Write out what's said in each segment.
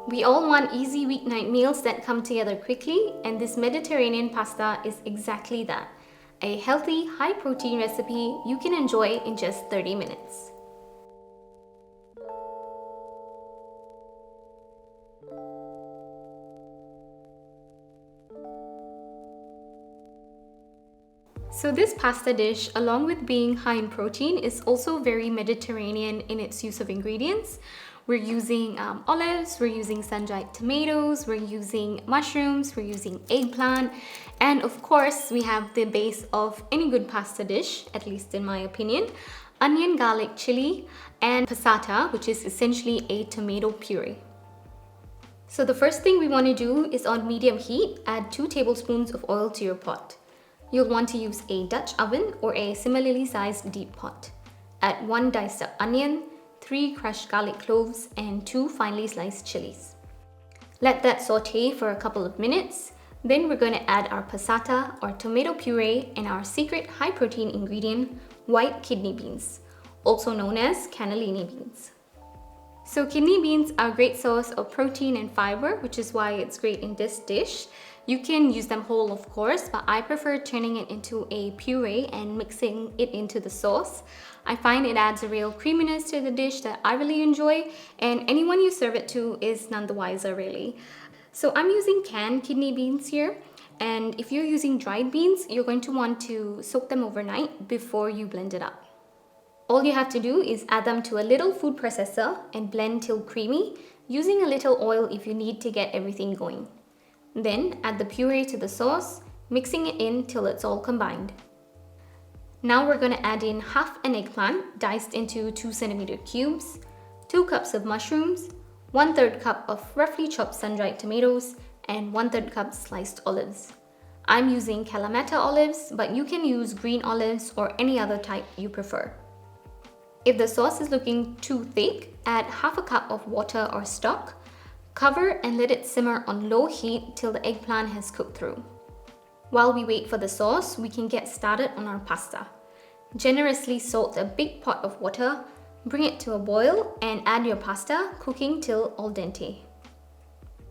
We all want easy weeknight meals that come together quickly, and this Mediterranean pasta is exactly that. A healthy, high-protein recipe you can enjoy in just 30 minutes. So this pasta dish, along with being high in protein, is also very Mediterranean in its use of ingredients. We're using olives, we're using sun-dried tomatoes, we're using mushrooms, we're using eggplant, and of course we have the base of any good pasta dish, at least in my opinion, onion, garlic, chili, and passata, which is essentially a tomato puree. So the first thing we want to do is, on medium heat, add 2 tablespoons of oil to your pot. You'll want to use a Dutch oven or a similarly sized deep pot. Add 1 diced up onion, 3 crushed garlic cloves, and 2 finely sliced chilies. Let that saute for a couple of minutes. Then we're going to add our passata or tomato puree and our secret high protein ingredient, white kidney beans, also known as cannellini beans. So kidney beans are a great source of protein and fiber, which is why it's great in this dish. You can use them whole, of course, but I prefer turning it into a puree and mixing it into the sauce. I find it adds a real creaminess to the dish that I really enjoy, and anyone you serve it to is none the wiser, really. So I'm using canned kidney beans here, and if you're using dried beans, you're going to want to soak them overnight before you blend it up. All you have to do is add them to a little food processor and blend till creamy, using a little oil if you need to get everything going. Then add the puree to the sauce, mixing it in till it's all combined. Now we're going to add in half an eggplant diced into 2 centimeter cubes, 2 cups of mushrooms, 1/3 cup of roughly chopped sun-dried tomatoes, and 1/3 cup sliced olives. I'm using Kalamata olives, but you can use green olives or any other type you prefer. If the sauce is looking too thick, add half a cup of water or stock. Cover and let it simmer on low heat till the eggplant has cooked through. While we wait for the sauce, we can get started on our pasta. Generously salt a big pot of water, bring it to a boil, and add your pasta, cooking till al dente.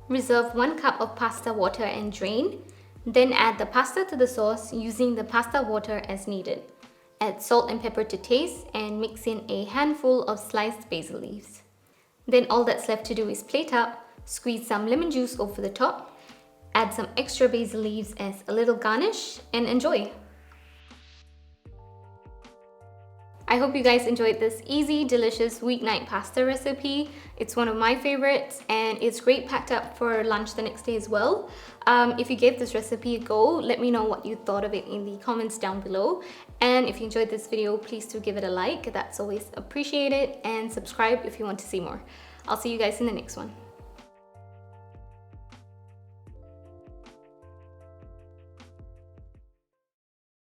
Reserve 1 cup of pasta water and drain. Then add the pasta to the sauce using the pasta water as needed. Add salt and pepper to taste and mix in a handful of sliced basil leaves. Then all that's left to do is plate up, squeeze some lemon juice over the top, add some extra basil leaves as a little garnish, and enjoy. I hope you guys enjoyed this easy, delicious weeknight pasta recipe. It's one of my favorites, and it's great packed up for lunch the next day as well. If you gave this recipe a go, let me know what you thought of it in the comments down below. And if you enjoyed this video, please do give it a like. That's always appreciated, and subscribe if you want to see more. I'll see you guys in the next one.